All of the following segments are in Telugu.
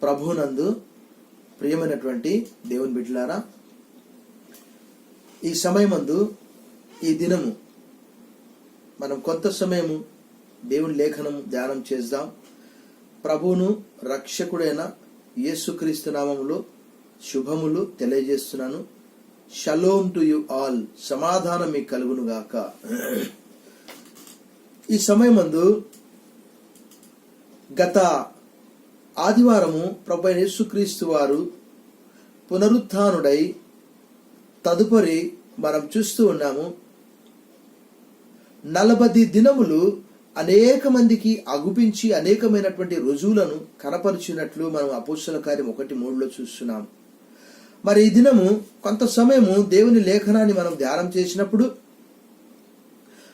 ప్రభునందు ప్రియమైనటువంటి దేవుని బిడ్డలారా, ఈ సమయమందు ఈ దినము మనం కొంత సమయము దేవుని లేఖనము ధ్యానం చేద్దాం. ప్రభువును రక్షకుడైన యేసుక్రీస్తు నామములో శుభములు తెలియజేస్తున్నాను. Shalom to you all. సమాధానం మీకు కలుగును గాక. ఈ సమయమందు గత ఆదివారము ప్రభు యేసుక్రీస్తు వారు పునరుత్థానుడై తదుపరి మనం చూస్తూ ఉన్నాము 40 దినములు అనేక మందికి అగుపించి అనేకమైనటువంటి రుజువులను కనపరిచినట్లు మనం అపోస్తల కార్యం 1:3 చూస్తున్నాం. మరి ఈ దినము కొంత సమయము దేవుని లేఖనాన్ని మనం ధ్యానం చేసినప్పుడు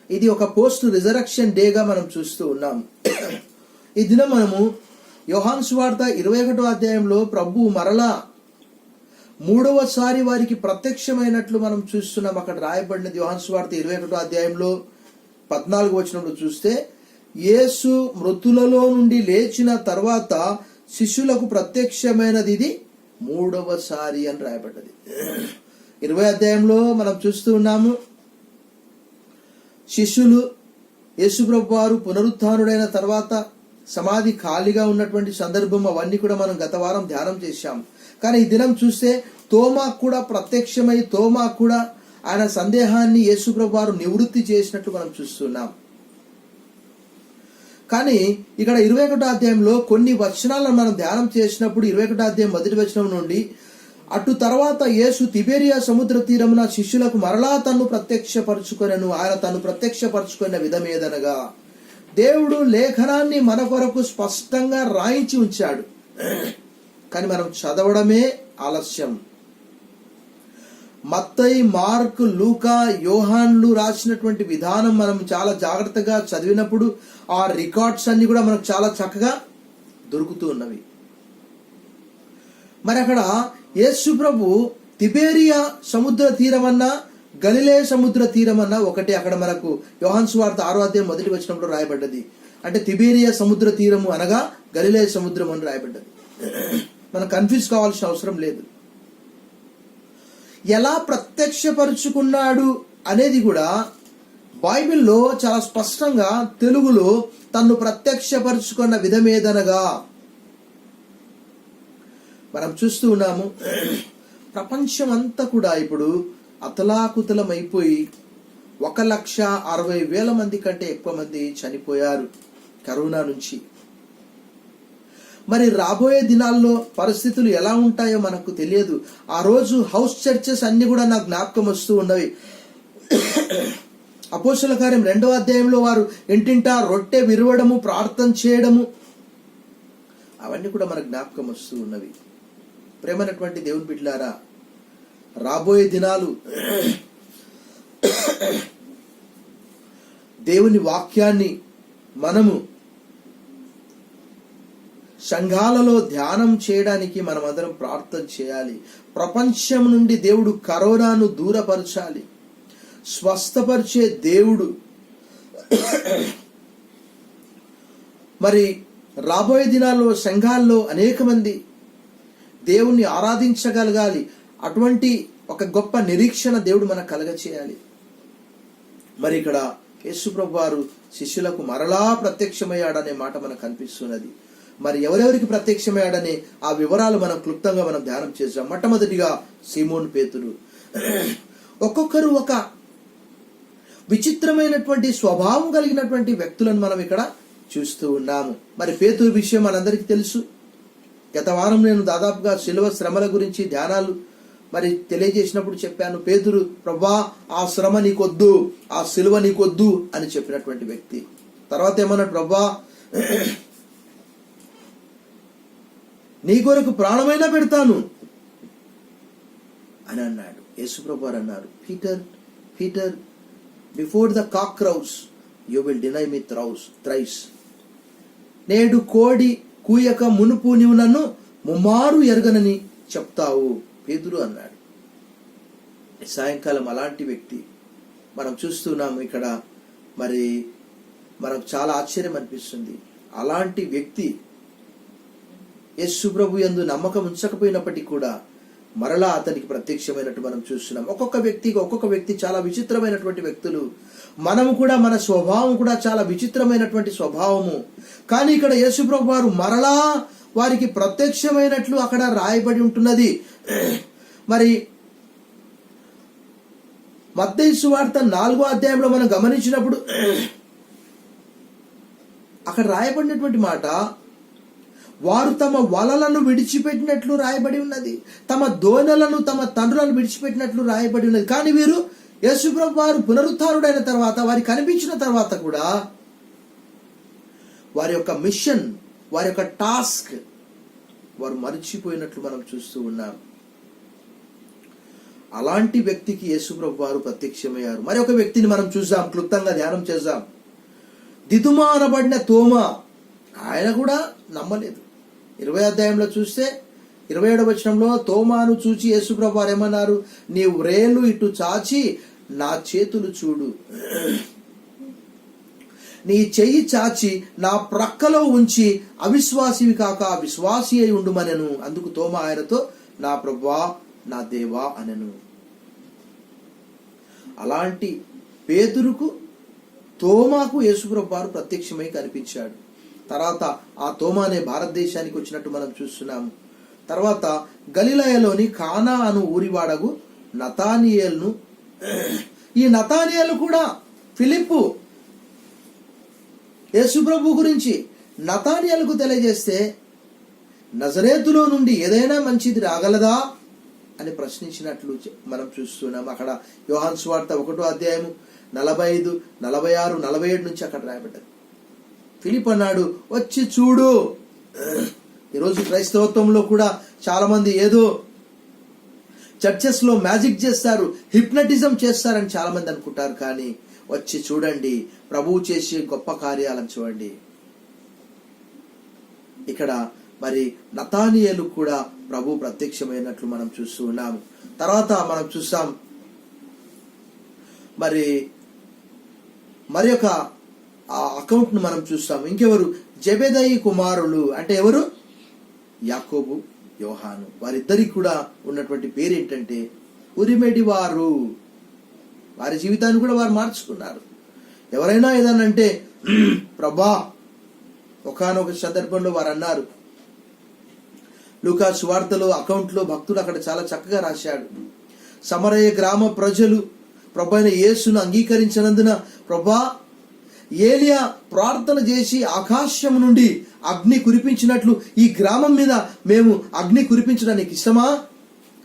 ఇది ఒక పోస్ట్ రిజరక్షన్ డేగా మనం చూస్తూ ఉన్నాం. ఈ దినం మనము యోహాను సువార్త 21వ అధ్యాయంలో ప్రభు మరలా 3వసారి వారికి ప్రత్యక్షమైనట్లు మనం చూస్తున్నాం. అక్కడ రాయబడినది యోహాను సువార్త 21వ అధ్యాయంలో 14వ వచనంలో చూస్తే, యేసు మృతులలో నుండి లేచిన తర్వాత శిష్యులకు ప్రత్యక్షమైనది ఇది 3వసారి అని రాయబడ్డది. 20వ అధ్యాయంలో మనం చూస్తూ ఉన్నాము, శిష్యులు యేసుప్రభు వారు పునరుత్థానుడైన తర్వాత సమాధి ఖాళీగా ఉన్నటువంటి సందర్భం, అవన్నీ కూడా మనం గత వారం ధ్యానం చేశాం. కానీ ఈ దినం చూస్తే తోమాకు కూడా ప్రత్యక్షమై తోమాకు కూడా ఆయన సందేహాన్ని యేసుప్రభు వారు నివృత్తి చేసినట్లు మనం చూస్తున్నాం. కానీ ఇక్కడ 21వ అధ్యాయంలో కొన్ని వచనాలను మనం ధ్యానం చేసినప్పుడు 21వ అధ్యాయం 1వ వచనం నుండి, అటు తర్వాత యేసు తిబెరియా సముద్ర తీరమున శిష్యులకు మరలా తన్ను ప్రత్యక్షపరచుకొనెను. ఆయన తను ప్రత్యక్షపరచుకున్న విధమేదనగా, దేవుడు లేఖనాన్ని మన కొరకు స్పష్టంగా రాయించి ఉంచాడు, కానీ మనం చదవడమే ఆలస్యం. మత్తయి, మార్కు, లూకా, యోహాన్లు రాసినటువంటి విధానం మనం చాలా జాగ్రత్తగా చదివినప్పుడు ఆ రికార్డ్స్ అన్ని కూడా మనకు చాలా చక్కగా దొరుకుతూ ఉన్నవి. మరి అక్కడ యేసు ప్రభు తిబెరియా సముద్ర తీరమన్నా గలిలే సముద్ర తీరమన్నా ఒకటే. అక్కడ మనకు యోహాను సువార్త 6వ అధ్యాయం 1వ వచనంలో రాయబడ్డది. అంటే తిబెరియా సముద్ర తీరము అనగా గలిలే సముద్రం అని రాయబడ్డది. మనం కన్ఫ్యూజ్ కావాల్సిన అవసరం లేదు. ఎలా ప్రత్యక్షపరుచుకున్నాడు అనేది కూడా బైబిల్లో చాలా స్పష్టంగా తెలుగులో తన్ను ప్రత్యక్షపరుచుకున్న విధమేదనగా మనం చూస్తూ ఉన్నాము. ప్రపంచం అంతా కూడా ఇప్పుడు అతలాకుతలం అయిపోయి 1,60,000 మంది కంటే ఎక్కువ మంది చనిపోయారు కరోనా నుంచి. మరి రాబోయే దినాల్లో పరిస్థితులు ఎలా ఉంటాయో మనకు తెలియదు. ఆ రోజు హౌస్ చర్చెస్ అన్ని కూడా నాకు జ్ఞాపకం వస్తూ ఉన్నవి. అపోస్తల కార్యం 2వ అధ్యాయంలో వారు ఇంటింటా రొట్టె విరవడము, ప్రార్థన చేయడము, అవన్నీ కూడా మనకు జ్ఞాపకం వస్తూ ఉన్నవి. ప్రేమైనటువంటి దేవుని బిడ్డలారా, రాబోయే దినాలు దేవుని వాక్యాన్ని మనము సంఘాలలో ధ్యానం చేయడానికి మనమందరం ప్రార్థన చేయాలి. ప్రపంచం నుండి దేవుడు కరోనాను దూరపరచాలి. స్వస్థపరిచే దేవుడు. మరి రాబోయే దినాల్లో సంఘాల్లో అనేక మంది దేవుణ్ణి ఆరాధించగలగాలి. అటువంటి ఒక గొప్ప నిరీక్షణ దేవుడు మనకు కలగచేయాలి. మరి ఇక్కడ యేసుప్రభు వారు శిష్యులకు మరలా ప్రత్యక్షమయ్యాడనే మాట మనకు కనిపిస్తున్నది. మరి ఎవరెవరికి ప్రత్యక్షమయ్యాడనే ఆ వివరాలు మనం క్లుప్తంగా మనం ధ్యానం చేసాం. మొట్టమొదటిగా సీమోను పేతురు. ఒక్కొక్కరు ఒక విచిత్రమైనటువంటి స్వభావం కలిగినటువంటి వ్యక్తులను మనం ఇక్కడ చూస్తూ ఉన్నాము. మరి పేతురు విషయం మనందరికీ తెలుసు. గత వారం నేను దాదాపుగా శిలువ శ్రమల గురించి ధ్యానాలు మరి తెలియజేసినప్పుడు చెప్పాను. పేతురు, ప్రభా ఆ శ్రమ నీకొద్దు, ఆ శిలువ నీకొద్దు అని చెప్పినటువంటి వ్యక్తి. తర్వాత ఏమన్నాడు, ప్రభా నీ కొరకు ప్రాణమైనా పెడతాను అని అన్నాడు. యేసుప్రభు వారు అన్నారు, Peter Peter, before the cock crows you will deny me thrice. నేడు కోడి కూయక మునుపు నీవు నన్ను ముమ్మారు ఎరగనని చెప్తావు పేతురు అన్నాడు. సాయంకాలం అలాంటి వ్యక్తి మనం చూస్తున్నాము. ఇక్కడ మరి మనకు చాలా ఆశ్చర్యం అనిపిస్తుంది. అలాంటి వ్యక్తి యేసు ప్రభు యందు నమ్మకం ఉంచకపోయినప్పటికీ కూడా మరలా అతనికి ప్రత్యక్షమైనట్టు మనం చూస్తున్నాం. ఒక్కొక్క వ్యక్తి చాలా విచిత్రమైనటువంటి వ్యక్తులు. మనము కూడా, మన స్వభావం కూడా చాలా విచిత్రమైనటువంటి స్వభావము. కానీ ఇక్కడ యేసు ప్రభు వారు మరలా వారికి ప్రత్యక్షమైనట్లు అక్కడ రాయబడి ఉంటున్నది. మరి మత్తయి సువార్త 4వ అధ్యాయంలో మనం గమనించినప్పుడు అక్కడ రాయబడినటువంటి మాట, వారు తమ వలలను విడిచిపెట్టినట్లు రాయబడి ఉన్నది, తమ దోణలను తమ తండ్రులను విడిచిపెట్టినట్లు రాయబడి ఉన్నది. కానీ వీరు యేసుప్రభు వారు పునరుత్థానుడైన తర్వాత, వారికి కనిపించిన తర్వాత కూడా వారి యొక్క మిషన్, వారి యొక్క టాస్క్ వారు మర్చిపోయినట్లు మనం చూస్తూ ఉన్నాం. అలాంటి వ్యక్తికి యేసుప్రభు వారు ప్రత్యక్షమయ్యారు. మరి ఒక వ్యక్తిని మనం చూసాం, క్లుప్తంగా ధ్యానం చేద్దాం. దిదుమా అనబడిన తోమా, ఆయన కూడా నమ్మలేదు. 20వ అధ్యాయంలో చూస్తే 27వ వచనంలో తోమాను చూచి యేసుప్రభు వారు ఏమన్నారు, నీ వ్రేలు ఇటు చాచి నా చేతులు చూడు, నీ చెయ్యి చాచి నా ప్రక్కలో ఉంచి అవిశ్వాసివి కాక విశ్వాసి అయి ఉండుమనెను. అందుకు తోమా ఆయనతో, నా ప్రభువా నా దేవా అనెను. అలాంటి పేతురుకు తోమాకు యేసుప్రభు వారు ప్రత్యక్షమై కనిపించాడు. తర్వాత ఆ తోమానే భారతదేశానికి వచ్చినట్టు మనం చూస్తున్నాము. తర్వాత గలిలయలోని కానా అను ఊరివాడగు నతానియేలును, ఈ నతానియేలు కూడా ఫిలిప్పు యేసుప్రభు గురించి నతానియేలుకు తెలియజేస్తే, నజరేతులో నుండి ఏదైనా మంచిది రాగలదా అని ప్రశ్నించినట్లు మనం చూస్తున్నాం. అక్కడ యోహాను సువార్త 1వ అధ్యాయము 45, 46, 47 నుంచి అక్కడ రాయబడ్డది. ఫిలిప్ అన్నాడు, వచ్చి చూడు. ఈరోజు క్రైస్తవత్వంలో కూడా చాలా మంది ఏదో చర్చెస్ లో మ్యాజిక్ చేస్తారు, హిప్నటిజం చేస్తారని చాలా మంది అనుకుంటారు. కానీ వచ్చి చూడండి, ప్రభువు చేసే గొప్ప కార్యాలను చూడండి. ఇక్కడ మరి నతానియేలు కూడా ప్రభు ప్రత్యక్షమైనట్లు మనం చూస్తూ ఉన్నాము. తర్వాత మనం చూస్తాం మరి ఒక అకౌంట్ ను మనం చూస్తాం. ఇంకెవరు, జెబెదయి కుమారులు అంటే ఎవరు, యాకోబు, యోహాను. వారిద్దరికి కూడా ఉన్నటువంటి పేరు ఏంటంటే ఉరిమెడి వారు. వారి జీవితాన్ని కూడా వారు మార్చుకున్నారు. ఎవరైనా ఏదనంటే ప్రభా, ఒకానొక సందర్భంలో వారు అన్నారు, లూకా సువార్తలో అకౌంట్లో భక్తుడు అక్కడ చాలా చక్కగా రాశాడు. సమరయ గ్రామ ప్రజలు ప్రభు అయిన యేసును అంగీకరించినందున, ప్రభా ఏలియా ప్రార్థన చేసి ఆకాశం నుండి అగ్ని కురిపించినట్లు ఈ గ్రామం మీద మేము అగ్ని కురిపించడానికి ఇష్టమా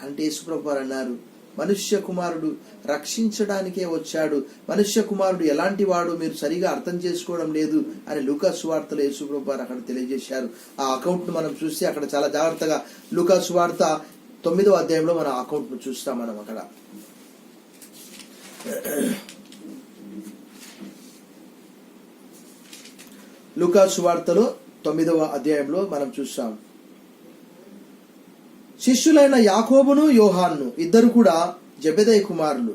అంటే యేసుప్రభు వారు అన్నారు, మనుష్య కుమారుడు రక్షించడానికే వచ్చాడు, మనుష్య కుమారుడు ఎలాంటి వాడు మీరు సరిగా అర్థం చేసుకోవడం లేదు అని లూకా సువార్తలో యేసుప్రభు వారు అక్కడ తెలియజేశారు. ఆ అకౌంట్ ను మనం చూస్తే అక్కడ చాలా జాగ్రత్తగా లూకా సువార్త 9వ అధ్యాయంలో మన అకౌంట్ ను చూస్తాం. మనం అక్కడ లూకా సువార్తలో 9వ అధ్యాయంలో మనం చూస్తాం, శిష్యులైన యాకోబును యోహాన్ను ఇద్దరు కూడా జెబెదయి కుమారులు.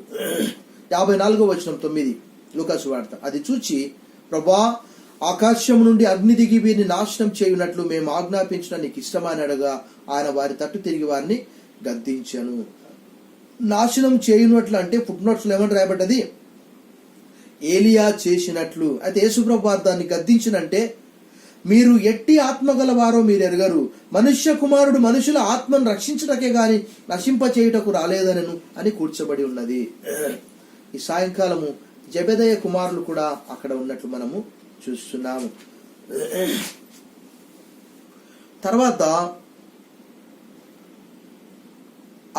54వ వచనం 9 లూకా సువార్త. అది చూచి, ప్రభా ఆకాశం నుండి అగ్ని దిగి వీరిని నాశనం చేయునట్లు మేము ఆజ్ఞాపించిన నీకు ఇష్టమా అని అడగా, ఆయన వారి తట్టు తిరిగి వారిని గద్దించను. నాశనం చేయునట్లు అంటే ఫుట్నోట్స్ ఏమని రాయబడ్డది, ఏలియా చేసినట్లు. అయితే యేసుప్రభు వారు దాన్ని గద్దించినంటే, మీరు ఎట్టి ఆత్మ గలవారో మీరు ఎరగరు, మనుష్య కుమారుడు మనుషుల ఆత్మను రక్షించటకే గాని నశింప చేయుటకు రాలేదనను అని కూర్చబడి ఉన్నది. ఈ సాయంకాలము జెబెదయ కుమారులు కూడా అక్కడ ఉన్నట్లు మనము చూస్తున్నాము. తర్వాత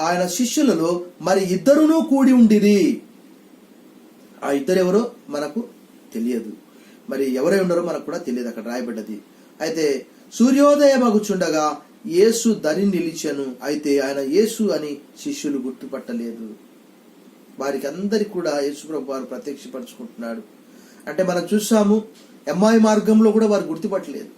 ఆయన శిష్యులలో మరి ఇద్దరునూ కూడి ఉండిరి. ఆ ఇద్దరు ఎవరో మనకు తెలియదు, మరి ఎవరై ఉన్నారో మనకు కూడా తెలియదు, అక్కడ రాయబడ్డది. అయితే సూర్యోదయమగుచుండగా యేసు దరి నిలిచెను. అయితే ఆయన యేసు అని శిష్యులు గుర్తుపట్టలేదు. వారికి అందరికి కూడా యేసుప్రభు వారు ప్రత్యక్షపరుచుకుంటున్నాడు. అంటే మనం చూసాము, ఎమ్మాయి మార్గంలో కూడా వారు గుర్తుపట్టలేదు.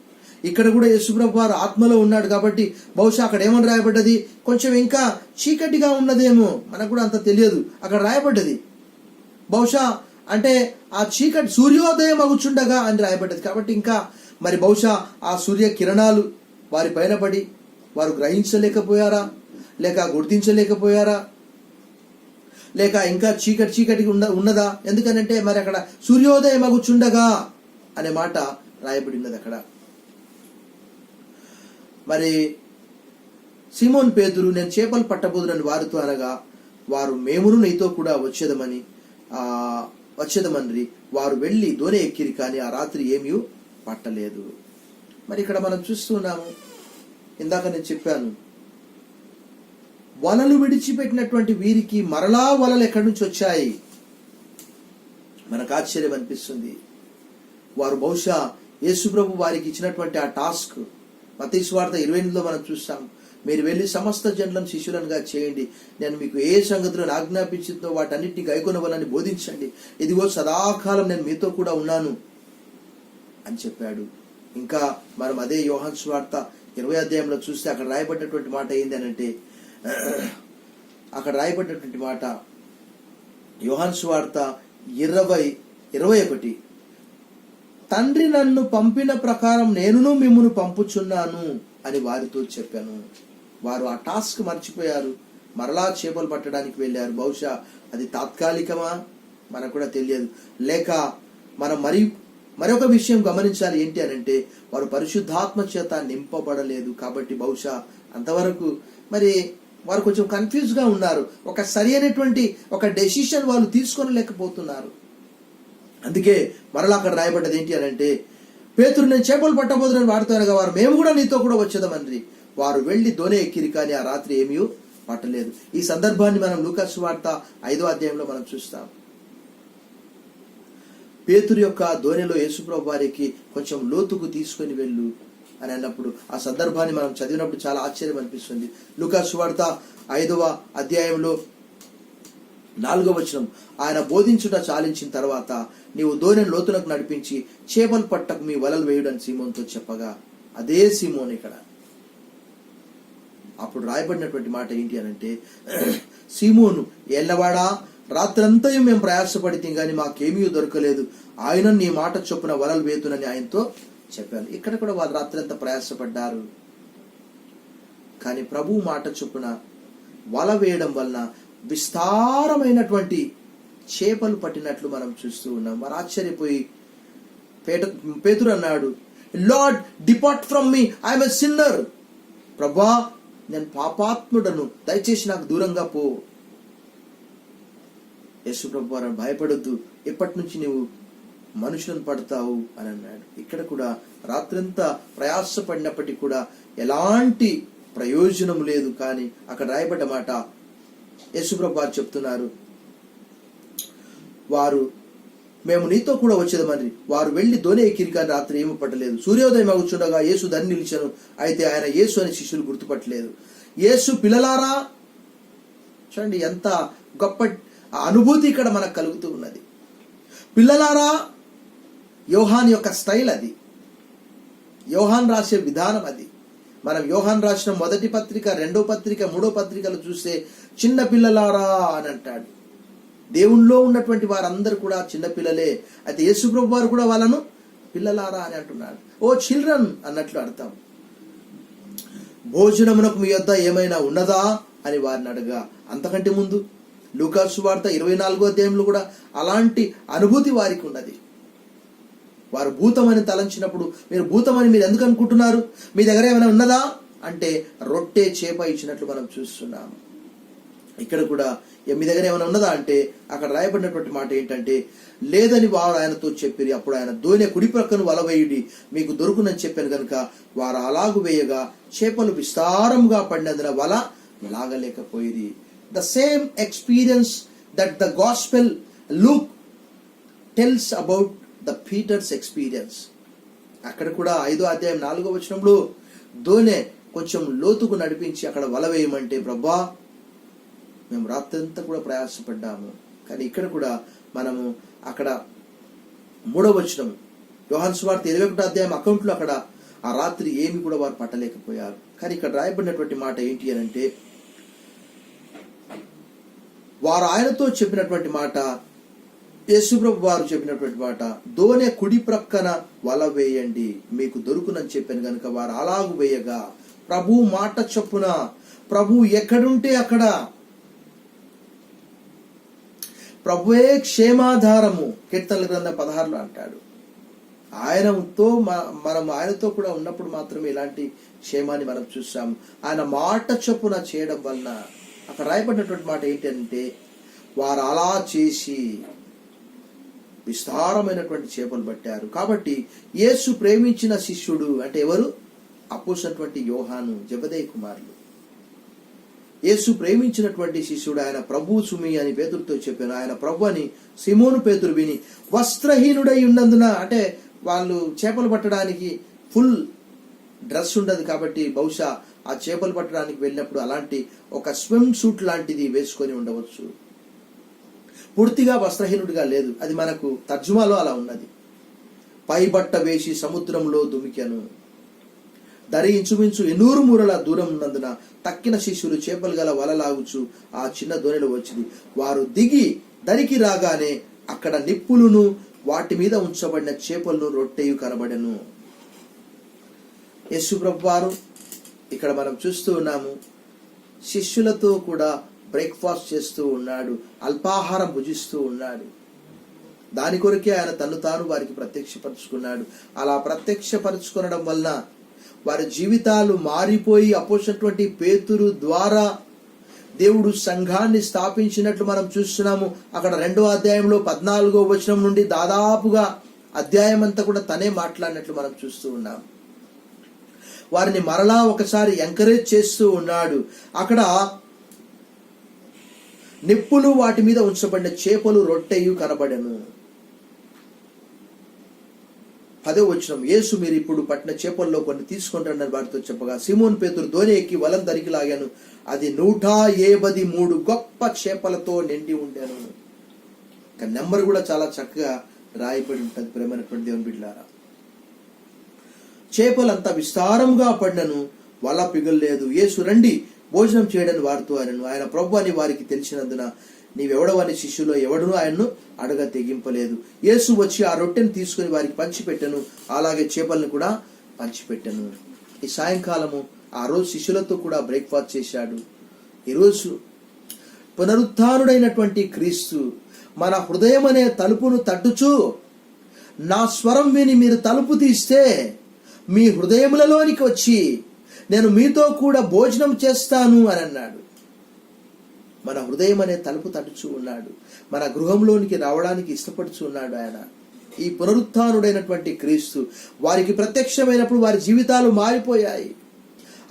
ఇక్కడ కూడా యేసుప్రభు వారు ఆత్మలో ఉన్నాడు కాబట్టి బహుశా అక్కడ ఏమని రాయబడ్డది, కొంచెం ఇంకా చీకటిగా ఉన్నదేమో, మనకు కూడా అంత తెలియదు, అక్కడ రాయబడ్డది. బహుశా అంటే ఆ చీకటి సూర్యోదయం అగుచుండగా అని రాయబడ్డది. కాబట్టి ఇంకా మరి బహుశా ఆ సూర్య కిరణాలు వారి పైన పడి వారు గ్రహించలేకపోయారా, లేక గుర్తించలేకపోయారా, లేక ఇంకా చీకటి ఉన్నదా? ఎందుకనంటే మరి అక్కడ సూర్యోదయం అగుచుండగా అనే మాట రాయబడి ఉన్నది అక్కడ. మరి సీమోన్ పేతురు, నేను చేపలు పట్టబోదునని వారితో అనగా, వారు మేమును నీతో కూడా వచ్చేదమని వారు వెళ్ళి దోణి ఎక్కిరి, కానీ ఆ రాత్రి ఏమీ పట్టలేదు. మరి ఇక్కడ మనం చూస్తున్నాము, ఇందాక నేను చెప్పాను, వలలు విడిచిపెట్టినటువంటి వీరికి మరలా వలలు ఎక్కడి నుంచి వచ్చాయి? మనకు ఆశ్చర్యం అనిపిస్తుంది. వారు బహుశా యేసుప్రభు వారికి ఇచ్చినటువంటి ఆ టాస్క్ మత్తయి సువార్త 28లో మనం చూస్తాం, మీరు వెళ్ళి సమస్త జనులను శిష్యులనుగా చేయండి, నేను మీకు ఏ సంగతులను ఆజ్ఞాపించిందో వాటన్నిటిని గైకొనవలని బోధించండి, ఇదిగో సదాకాలం నేను మీతో కూడా ఉన్నాను అని చెప్పాడు. ఇంకా మనం అదే యోహాను సువార్త 20వ అధ్యాయంలో చూస్తే అక్కడ రాయబడ్డటువంటి మాట ఏంది అనంటే, అక్కడ రాయబడ్డటువంటి మాట యోహాను సువార్త 20:21, తండ్రి నన్ను పంపిన ప్రకారం నేనును మిమ్మును పంపుచున్నాను అని వారితో చెప్పాను. వారు ఆ టాస్క్ మర్చిపోయారు, మరలా చేపలు పట్టడానికి వెళ్ళారు. బహుశా అది తాత్కాలికమా మనకు కూడా తెలియదు, లేక మనం మరొక విషయం గమనించాలి. ఏంటి అనంటే, వారు పరిశుద్ధాత్మ చేత నింపబడలేదు. కాబట్టి బహుశా అంతవరకు మరి వారు కొంచెం కన్ఫ్యూజ్ గా ఉన్నారు. ఒక సరి అయినటువంటి ఒక డెసిషన్ వాళ్ళు తీసుకోలేకపోతున్నారు. అందుకే మరలా అక్కడ రాయబడ్డది ఏంటి అనంటే, పేతురు, నేను చేపలు పట్టబోదునని వారితో అనగా, వారు మేము కూడా నీతో కూడా వచ్చేదమని వారు వెళ్ళి దోణి ఎక్కిరి, కానీ ఆ రాత్రి ఏమీ పట్టలేదు. ఈ సందర్భాన్ని మనం లూకాసు సువార్త 5వ అధ్యాయంలో మనం చూస్తాం. పేతురు యొక్క దోణిలో యేసుప్రభు వారికి కొంచెం లోతుకు తీసుకొని వెళ్ళు అని అన్నప్పుడు ఆ సందర్భాన్ని మనం చదివినప్పుడు చాలా ఆశ్చర్యం అనిపిస్తుంది. లూకాసు సువార్త 5వ అధ్యాయంలో 4వ వచనం, ఆయన బోధించుట చాలించిన తర్వాత, నీవు దోణిని లోతులకు నడిపించి చేపలు పట్టకు మీ వలలు వేయుడని సీమోన్తో చెప్పగా, అదే సీమోన్ ఇక్కడ అప్పుడు రాయబడినటువంటి మాట ఏంటి అనంటే, సీమోను, ఎల్లవాడా, రాత్రంతయు మేము ప్రయాసపడితే గాని మాకేమీ దొరకలేదు, ఆయన నీ మాట చొప్పున వలలు వేతునని ఆయనతో చెప్పాను. ఇక్కడ కూడా వాళ్ళు రాత్రంతా ప్రయాసపడ్డారు, కానీ ప్రభు మాట చొప్పున వల వేయడం వలన విస్తారమైనటువంటి చేపలు పట్టినట్లు మనం చూస్తూ ఉన్నాం. వారు ఆశ్చర్యపోయి పేతురు అన్నాడు, lord, depart from me, I'm a sinner. ప్రభా, నేను పాపాత్ముడను, దయచేసి నాకు దూరంగా పో. యేసు ప్రభు వారు, భయపడొద్దు, ఇప్పటి నుంచి నువ్వు మనుషులను పడతావు అని అన్నాడు. ఇక్కడ కూడా రాత్రంతా ప్రయాసపడినప్పటికీ కూడా ఎలాంటి ప్రయోజనం లేదు. కానీ అక్కడ రాయబడ్డ మాట యేసు ప్రభు వారు చెప్తున్నారు, వారు మేము నీతో కూడా వచ్చేదమని వారు వెళ్ళి దోణి ఎక్కిరి, కానీ రాత్రి ఏమీ పట్టలేదు. సూర్యోదయం అగుచుండగా యేసు దాన్ని నిలిచాను, అయితే ఆయన యేసు అని శిష్యులు గుర్తుపట్టలేదు. యేసు పిల్లలారా, చూడండి ఎంత గొప్ప అనుభూతి ఇక్కడ మనకు కలుగుతూ ఉన్నది. పిల్లలారా, యోహాన్ యొక్క స్టైల్ అది, యోహాన్ రాసే విధానం అది. మనం యోహాన్ రాసిన మొదటి పత్రిక, 2వ పత్రిక, 3వ పత్రికలు చూస్తే చిన్న పిల్లలారా అని అంటాడు. దేవుణ్ణిలో ఉన్నటువంటి వారందరూ కూడా చిన్న పిల్లలే. అయితే యేసుప్రభు వారు కూడా వాళ్ళను పిల్లలారా అని అంటున్నాడు. ఓ చిల్డ్రన్ అన్నట్లు అర్థం. భోజనమునకు మీ యొద్ద ఏమైనా ఉన్నదా అని వారిని అడగా, అంతకంటే ముందు లూకాసు సువార్త 24వ అధ్యాయంలో కూడా అలాంటి అనుభూతి వారికి ఉన్నది. వారు భూతమని తలంచినప్పుడు, మీరు భూతమని మీరు ఎందుకు అనుకుంటున్నారు, మీ దగ్గర ఏమైనా ఉన్నదా అంటే రొట్టె చేప ఇచ్చినట్లు మనం చూస్తున్నాము. ఇక్కడ కూడా మీ దగ్గర ఏమైనా ఉన్నదా అంటే అక్కడ రాయబడినటువంటి మాట ఏంటంటే, లేదని వారు ఆయనతో చెప్పిరి. అప్పుడు ఆయన దోణి కుడి ప్రక్కను వల వేయుడి, మీకు దొరుకునని చెప్పాను కనుక వారు అలాగు వేయగా చేపలు విస్తారముగా పడినందున వల లాగలేకపోయిరి. The same experience that the gospel Luke tells about the Peter's experience. అక్కడ కూడా 5వ అధ్యాయం 4వ వచనంలో దోణి కొంచెం లోతుకు నడిపించి అక్కడ వల వేయమంటే, ప్రభా మేము రాత్రంతా కూడా ప్రయాసపడ్డాము. కానీ ఇక్కడ కూడా మనము అక్కడ 3వ వచనం యోహాను సువార్త 21వ అధ్యాయం అకౌంట్లో అక్కడ ఆ రాత్రి ఏమి కూడా వారు పట్టలేకపోయారు. కానీ ఇక్కడ రాయబడినటువంటి మాట ఏంటి అని అంటే, వారు ఆయనతో చెప్పినటువంటి మాట యేసుప్రభు వారు చెప్పినటువంటి మాట, దోనె కుడి ప్రక్కన వల వేయండి మీకు దొరుకునని చెప్పాను గనుక వారు అలాగు వేయగా ప్రభు మాట చొప్పున, ప్రభు ఎక్కడుంటే అక్కడ, ప్రభువే క్షేమాధారము, కీర్తనల గ్రంథం 16లో అంటాడు. ఆయనతో మనం ఆయనతో కూడా ఉన్నప్పుడు మాత్రమే ఇలాంటి క్షేమాన్ని మనం చూసాము. ఆయన మాట చొప్పున చేయడం వలన అక్కడ రాయబడినటువంటి మాట ఏంటంటే, వారు అలా చేసి విస్తారమైనటువంటి చేపలు పట్టారు. కాబట్టి యేసు ప్రేమించిన శిష్యుడు అంటే ఎవరు? అపోస్తలుడైనటువంటి యోహాను, జెబెదయి కుమారులు. యేసు ప్రేమించినటువంటి శిష్యుడు ఆయన ప్రభు సుమి అని పేతురుతో చెప్పాను. ఆయన ప్రభు అని సిమోను పేతురు విని వస్త్రహీనుడై ఉన్నందున, అంటే వాళ్ళు చేపలు పట్టడానికి ఫుల్ డ్రెస్ ఉండదు కాబట్టి బహుశా ఆ చేపలు పట్టడానికి వెళ్ళినప్పుడు అలాంటి ఒక స్విమ్ సూట్ లాంటిది వేసుకొని ఉండవచ్చు. పూర్తిగా వస్త్రహీనుడిగా లేదు, అది మనకు తర్జుమాలో అలా ఉన్నది. పైబట్ట వేసి సముద్రంలో దుమికెను. దరి ఇంచుమించు 800 మూరల దూరం ఉన్నందున తక్కిన శిష్యులు చేపలు గల వలలాగుచు ఆ చిన్న దోణిలో వచ్చింది. వారు దిగి దరికి రాగానే అక్కడ నిప్పులును వాటి మీద ఉంచబడిన చేపలను రొట్టెయు కనబడెను. యేసు ప్రభు వారు ఇక్కడ మనం చూస్తూ ఉన్నాము, శిష్యులతో కూడా బ్రేక్ఫాస్ట్ చేస్తూ ఉన్నాడు, అల్పాహారం భుజిస్తూ ఉన్నాడు. దాని కొరకే ఆయన తను తాను వారికి ప్రత్యక్షపరుచుకున్నాడు. అలా ప్రత్యక్షపరుచుకునడం వలన వారి జీవితాలు మారిపోయి అపోస్తలుడైనటువంటి పేతురు ద్వారా దేవుడు సంఘాన్ని స్థాపించినట్లు మనం చూస్తున్నాము. అక్కడ 2వ అధ్యాయంలో 14వ వచనం నుండి దాదాపుగా అధ్యాయం అంతా కూడా తనే మాట్లాడినట్లు మనం చూస్తూ ఉన్నాం. వారిని మరలా ఒకసారి ఎంకరేజ్ చేస్తూ ఉన్నాడు. అక్కడ నిప్పులు వాటి మీద ఉంచబడిన చేపలు రొట్టెయు కనబడెను. 10వ వచనం, యేసు మీరు ఇప్పుడు పట్టిన చేపల్లో కొన్ని తీసుకుంటారని వారితో చెప్పగా సీమోను పేతురు దోణి ఎక్కి వలం దరికి లాగాను. అది 183 గొప్ప చేపలతో నిండి ఉండెను. నెంబర్ కూడా చాలా చక్కగా రాయబడి ఉంటుంది. ప్రేమైనటువంటి దేవుని బిడ్డలారా, చేపలంతా విస్తారంగా పడినను వల పిగల్లేదు. యేసు రండి భోజనం చేయడని వారితో ఆయనను. ఆయన ప్రభు అని వారికి తెలిసినందున నీవెవడవని శిష్యులో ఎవడును ఆయన్ను అడగ తెగింపలేదు. యేసు వచ్చి ఆ రొట్టెను తీసుకుని వారికి పంచిపెట్టెను, అలాగే చేపలను కూడా పంచిపెట్టెను. ఈ సాయంకాలము ఆ రోజు శిష్యులతో కూడా బ్రేక్ఫాస్ట్ చేశాడు. ఈరోజు పునరుత్థానుడైనటువంటి క్రీస్తు మన హృదయం అనే తలుపును తట్టుచు, నా స్వరం విని మీరు తలుపు తీస్తే మీ హృదయములలోనికి వచ్చి నేను మీతో కూడా భోజనం చేస్తాను అని అన్నాడు. మన హృదయం అనే తలుపు తట్టుచూ ఉన్నాడు. మన గృహంలోనికి రావడానికి ఇష్టపడుచు ఉన్నాడు ఆయన. ఈ పునరుత్థానుడైనటువంటి క్రీస్తు వారికి ప్రత్యక్షమైనప్పుడు వారి జీవితాలు మారిపోయాయి.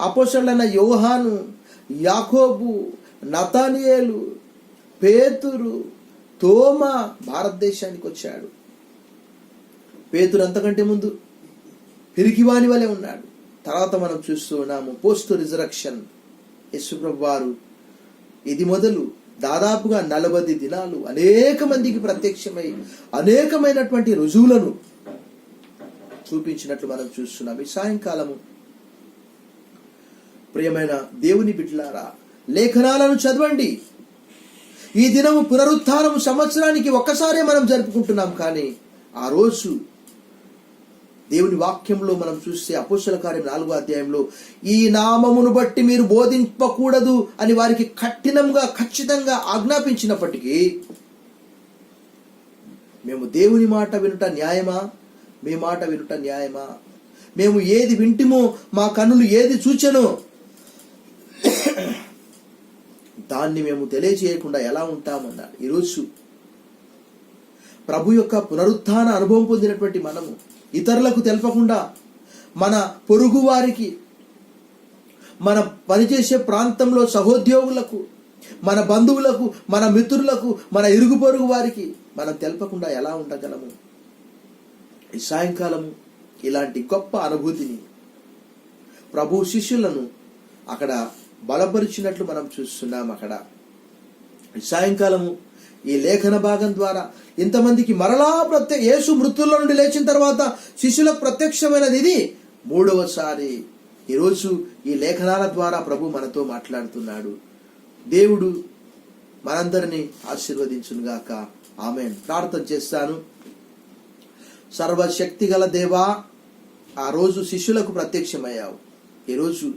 అపోస్తలులైన యోహాను, యాకోబు, నతానియేలు, పేతురు, తోమా భారతదేశానికి వచ్చాడు. పేతురు అంతకంటే ముందు పిరికివాని వలె ఉన్నాడు. తర్వాత మనం చూస్తూ ఉన్నాము పోస్ట్ రిజరక్షన్. యేసు ప్రభు వారు ఇది మొదలు దాదాపుగా 40 దినాలు అనేక మందికి ప్రత్యక్షమై అనేకమైనటువంటి రుజువులను చూపించినట్లు మనం చూస్తున్నాం. ఈ సాయంకాలము ప్రియమైన దేవుని బిడ్డలారా, లేఖనాలను చదవండి. ఈ దినము పునరుత్థానము సంవత్సరానికి ఒక్కసారే మనం జరుపుకుంటున్నాం. కానీ ఆ రోజు దేవుని వాక్యంలో మనం చూస్తే అపోస్తలుల కార్యం 4వ అధ్యాయంలో ఈ నామమును బట్టి మీరు బోధింపకూడదు అని వారికి కఠినంగా ఖచ్చితంగా ఆజ్ఞాపించినప్పటికీ మేము దేవుని మాట వినుట న్యాయమా, మీ మాట వినుట న్యాయమా, మేము ఏది వింటిమో మా కన్నులు ఏది చూచెనో దాన్ని మేము తెలియజేయకుండా ఎలా ఉంటామన్నాడు. ఈరోజు ప్రభు యొక్క పునరుత్థాన అనుభవం పొందినటువంటి మనము ఇతరులకు తెలపకుండా మన పొరుగు వారికి, మన పనిచేసే ప్రాంతంలో సహోద్యోగులకు, మన బంధువులకు, మన మిత్రులకు, మన ఇరుగు పొరుగు వారికి మనం తెలపకుండా ఎలా ఉండగలము? ఈ సాయంకాలము ఇలాంటి గొప్ప అనుభూతిని ప్రభు శిష్యులను అక్కడ బలపరిచినట్లు మనం చూస్తున్నాం. అక్కడ ఈ సాయంకాలము ఈ లేఖన భాగం ద్వారా ఇంతమందికి మరలా యేసు మృతుల్లో నుండి లేచిన తర్వాత శిష్యులకు ప్రత్యక్షమైనది ఇది 3వసారి. ఈరోజు ఈ లేఖనాల ద్వారా ప్రభు మనతో మాట్లాడుతున్నాడు. దేవుడు మనందరినీ ఆశీర్వదించునుగాక. ఆమేన్. ప్రార్థన చేస్తాను. సర్వశక్తి గల దేవా, ఆ రోజు శిష్యులకు ప్రత్యక్షమయ్యావు. ఈరోజు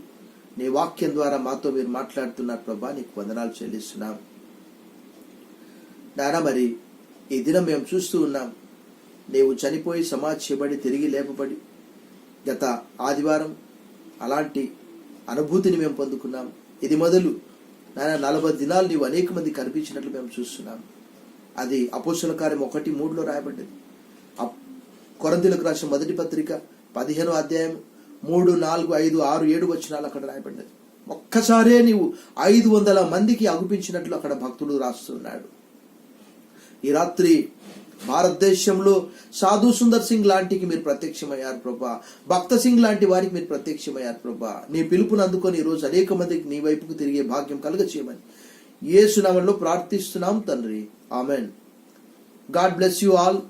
నీ వాక్యం ద్వారా మాతో మీరు మాట్లాడుతున్నారు ప్రభా, నీకు వందనాలు చెల్లిస్తున్నాం నాయన. మరి ఈ దినం మేము చూస్తూ ఉన్నాం, నీవు చనిపోయి సమాధి చేయబడి తిరిగి లేపబడి గత ఆదివారం అలాంటి అనుభూతిని మేము పొందుకున్నాం. ఇది మొదలు నాయన 40 దినాలు నీవు అనేక మంది కనిపించినట్లు మేము చూస్తున్నాం. అది అపోస్తలుల కార్యం 1:3 రాయబడ్డది. కొరింథీయులకు రాసిన మొదటి పత్రిక 15వ అధ్యాయం 3, 4, 5, 6, 7 వచనాలు అక్కడ రాయబడ్డది. ఒక్కసారే నీవు 500 మందికి అగుపించినట్లు అక్కడ భక్తుడు రాస్తున్నాడు. ఈ రాత్రి భారతదేశంలో సాధు సుందర్ సింగ్ లాంటికి మీరు ప్రత్యక్షమయ్యారు ప్రభా, భక్త సింగ్ లాంటి వారికి మీరు ప్రత్యక్షమయ్యారు ప్రభా. నీ పిలుపుని అందుకొని ఈరోజు అనేక మందికి నీ వైపుకు తిరిగే భాగ్యం కలుగచేయమని యేసు నామములో ప్రార్థిస్తున్నాం తండ్రి. Amen. God bless you all.